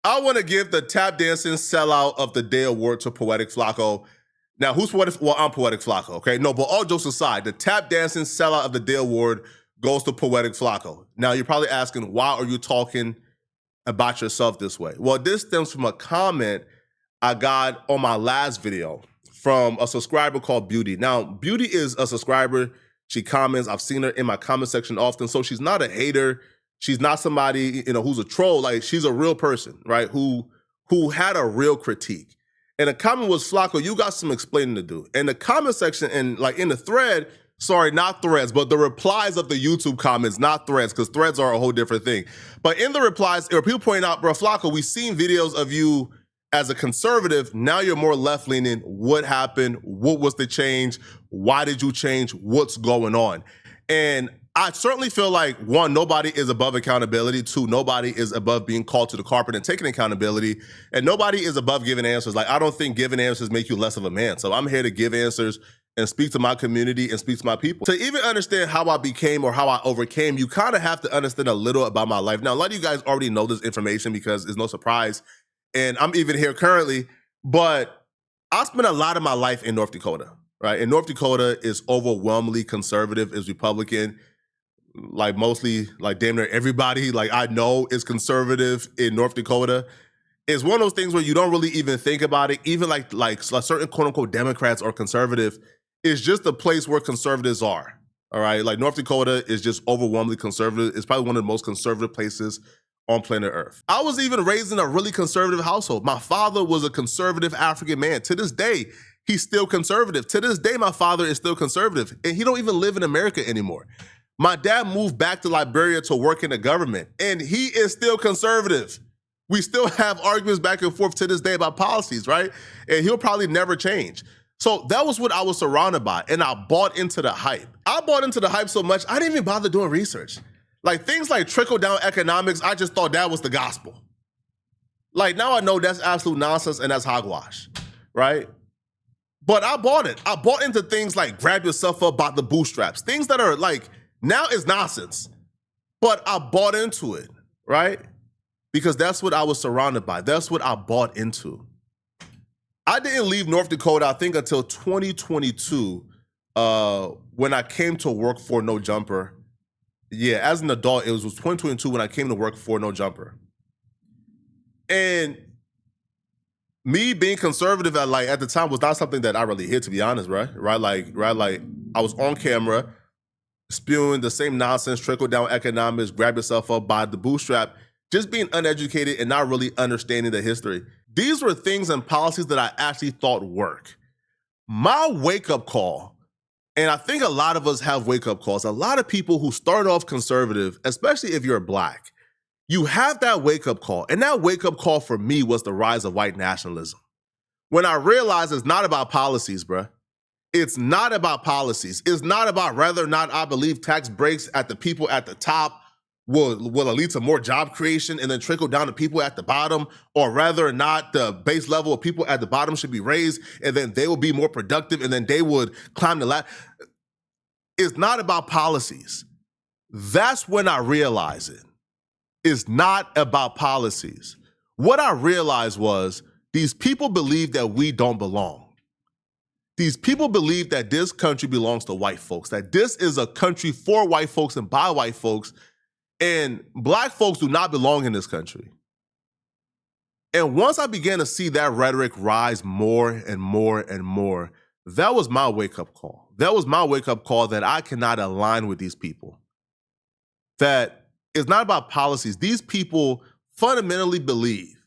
I want to give the tap dancing sellout of the day award to Poetik Flakko. Now, who's Poetik? Well, I'm Poetik Flakko, okay? No, but all jokes aside, the tap dancing sellout of the day award goes to Poetik Flakko. Now, you're probably asking, why are you talking about yourself this way? Well, this stems from a comment I got on my last video from a subscriber called Beauty. Now, Beauty is a subscriber. She comments. I've seen her in my comment section often. So she's not a hater. She's not somebody, who's a troll. Like, she's a real person, right? Who had a real critique. And the comment was, Flakko, you got some explaining to do. In the comment section and like in the thread, sorry, not threads, but the replies of the YouTube comments, not threads, because threads are a whole different thing. But in the replies, there were people pointing out, bro, Flakko, we've seen videos of you as a conservative. Now you're more left-leaning. What happened? What was the change? Why did you change? What's going on? And I certainly feel like, one, nobody is above accountability. Two, nobody is above being called to the carpet and taking accountability. And nobody is above giving answers. Like, I don't think giving answers make you less of a man. So I'm here to give answers and speak to my community and speak to my people. To even understand how I became or how I overcame, you kind of have to understand a little about my life. Now, a lot of you guys already know this information because it's no surprise. And I'm even here currently, but I spent a lot of my life in North Dakota, right? And North Dakota is overwhelmingly conservative, is Republican. Like mostly, like damn near everybody, like I know is conservative in North Dakota. It's one of those things where you don't really even think about it. Even like certain quote unquote Democrats or conservative, it's just a place where conservatives are. All right, like North Dakota is just overwhelmingly conservative. It's probably one of the most conservative places on planet Earth. I was even raised in a really conservative household. My father was a conservative African man. To this day, he's still conservative. To this day, my father is still conservative, and he don't even live in America anymore. My dad moved back to Liberia to work in the government, and he is still conservative. We still have arguments back and forth to this day about policies, right? And he'll probably never change. So that was what I was surrounded by, and I bought into the hype. I bought into the hype so much, I didn't even bother doing research. Like things like trickle-down economics, I just thought that was the gospel. Like now I know that's absolute nonsense and that's hogwash, right? But I bought it. I bought into things like grab yourself up by the bootstraps, things that are like, now it's nonsense, but I bought into it, right? Because that's what I was surrounded by. That's what I bought into. I didn't leave North Dakota, I think, until 2022 when I came to work for No Jumper. Yeah, as an adult, it was 2022 when I came to work for No Jumper. And me being conservative at the time was not something that I really hid, to be honest, right? Like I was on camera spewing the same nonsense, trickle-down economics, grab yourself up by the bootstrap, just being uneducated and not really understanding the history. These were things and policies that I actually thought work. My wake-up call, and I think a lot of us have wake-up calls, a lot of people who start off conservative, especially if you're Black, you have that wake-up call. And that wake-up call for me was the rise of white nationalism. When I realized it's not about policies, bruh. It's not about policies. It's not about whether or not I believe tax breaks at the people at the top will lead to more job creation and then trickle down to people at the bottom, or whether or not the base level of people at the bottom should be raised and then they will be more productive and then they would climb the ladder. It's not about policies. That's when I realized it. It's not about policies. What I realized was these people believe that we don't belong. These people believe that this country belongs to white folks, that this is a country for white folks and by white folks, and Black folks do not belong in this country. And once I began to see that rhetoric rise more and more and more, that was my wake-up call. That was my wake-up call that I cannot align with these people. That it's not about policies. These people fundamentally believe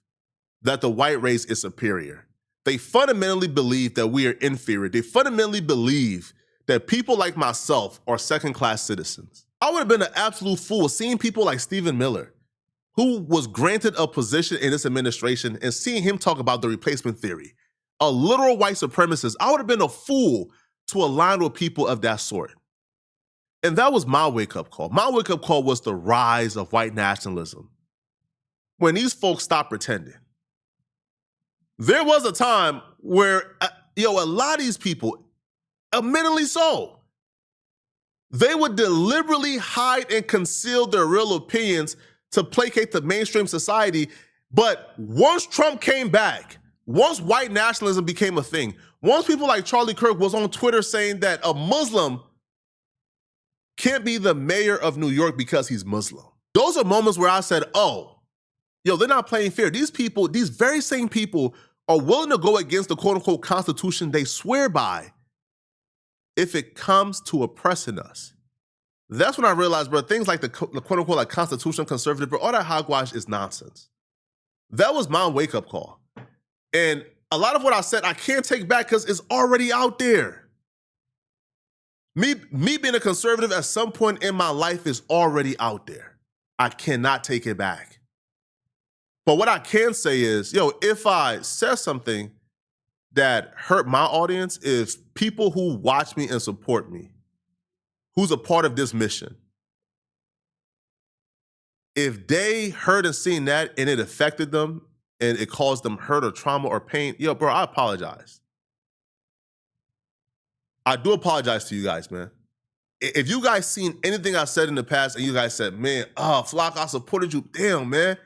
that the white race is superior. They fundamentally believe that we are inferior. They fundamentally believe that people like myself are second-class citizens. I would have been an absolute fool seeing people like Stephen Miller, who was granted a position in this administration, and seeing him talk about the replacement theory, a literal white supremacist. I would have been a fool to align with people of that sort. And that was my wake-up call. My wake-up call was the rise of white nationalism. When these folks stopped pretending. There was a time where, a lot of these people, admittedly so, they would deliberately hide and conceal their real opinions to placate the mainstream society But once Trump came back, once white nationalism became a thing, once people like Charlie Kirk was on Twitter saying that a Muslim can't be the mayor of New York because he's Muslim. Those are moments where I said, oh, yo, they're not playing fair. These people, these very same people are willing to go against the quote unquote constitution they swear by if it comes to oppressing us. That's when I realized, bro, things like the quote unquote like constitutional conservative, bro, all that hogwash is nonsense. That was my wake up call. And a lot of what I said, I can't take back because it's already out there. Me being a conservative at some point in my life is already out there. I cannot take it back. But what I can say is, yo, if I said something that hurt my audience, if people who watch me and support me, who's a part of this mission, if they heard and seen that and it affected them and it caused them hurt or trauma or pain, yo, bro, I apologize. I do apologize to you guys, man. If you guys seen anything I said in the past and you guys said, man, Flakko, I supported you, damn, man.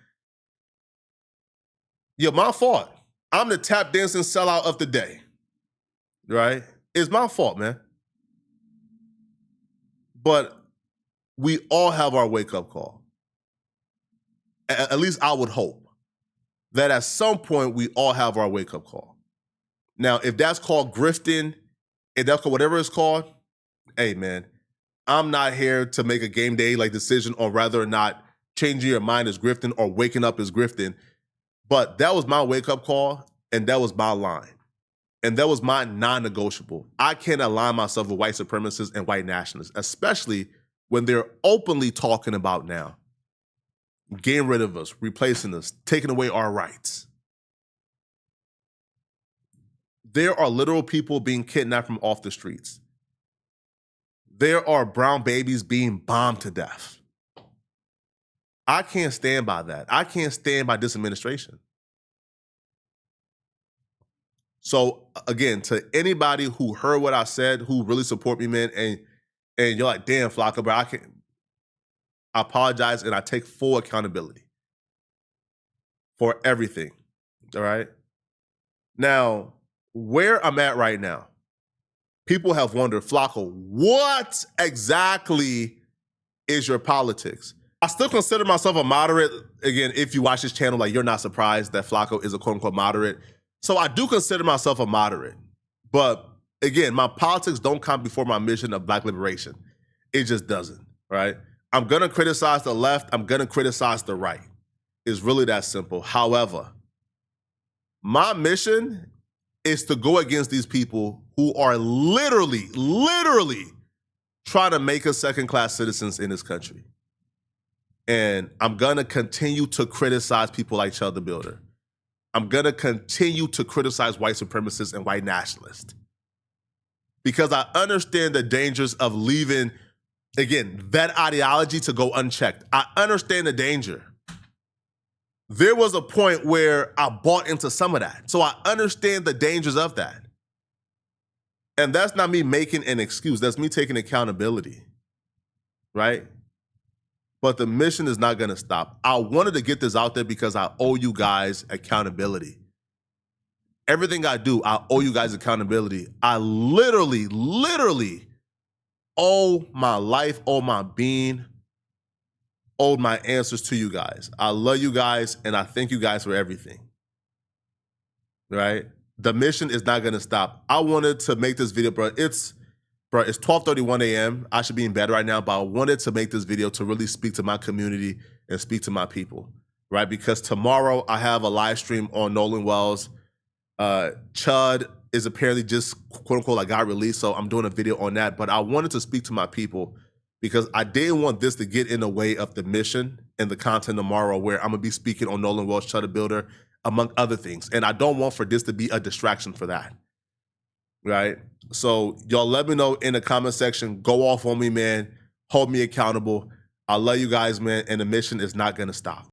Yo, my fault. I'm the tap dancing sellout of the day, right? It's my fault, man. But we all have our wake-up call. At least I would hope that at some point we all have our wake-up call. Now, if that's called grifting, if that's called whatever it's called, hey, man, I'm not here to make a game day like decision on whether or not changing your mind is grifting or waking up is grifting. But that was my wake-up call, and that was my line. And that was my non-negotiable. I can't align myself with white supremacists and white nationalists, especially when they're openly talking about now getting rid of us, replacing us, taking away our rights. There are literal people being kidnapped from off the streets. There are brown babies being bombed to death. I can't stand by that. I can't stand by this administration. So again, to anybody who heard what I said, who really support me, man, and you're like, damn, Flakko, bro, I apologize and I take full accountability for everything, all right? Now, where I'm at right now, people have wondered, Flakko, what exactly is your politics? I still consider myself a moderate. Again, if you watch this channel, like you're not surprised that Flakko is a quote unquote moderate. So I do consider myself a moderate. But again, my politics don't come before my mission of Black liberation. It just doesn't, right? I'm gonna criticize the left, I'm gonna criticize the right. It's really that simple. However, my mission is to go against these people who are literally trying to make us second-class citizens in this country. And I'm gonna continue to criticize people like Chud the Builder. I'm gonna continue to criticize white supremacists and white nationalists. Because I understand the dangers of leaving, again, that ideology to go unchecked. I understand the danger. There was a point where I bought into some of that. So I understand the dangers of that. And that's not me making an excuse. That's me taking accountability, right? But the mission is not gonna stop. I wanted to get this out there because I owe you guys accountability. Everything I do, I owe you guys accountability. I literally owe my life, owe my being, owe my answers to you guys. I love you guys and I thank you guys for everything, right? The mission is not gonna stop. I wanted to make this video, bro. It's 12:31 a.m. I should be in bed right now, but I wanted to make this video to really speak to my community and speak to my people, right? Because tomorrow I have a live stream on Nolan Wells. Chud is apparently just quote unquote like got released, so I'm doing a video on that. But I wanted to speak to my people because I didn't want this to get in the way of the mission and the content tomorrow where I'm gonna be speaking on Nolan Wells, Chud the Builder, among other things. And I don't want for this to be a distraction for that, right? So y'all let me know in the comment section, go off on me, man. Hold me accountable. I love you guys, man. And the mission is not gonna stop.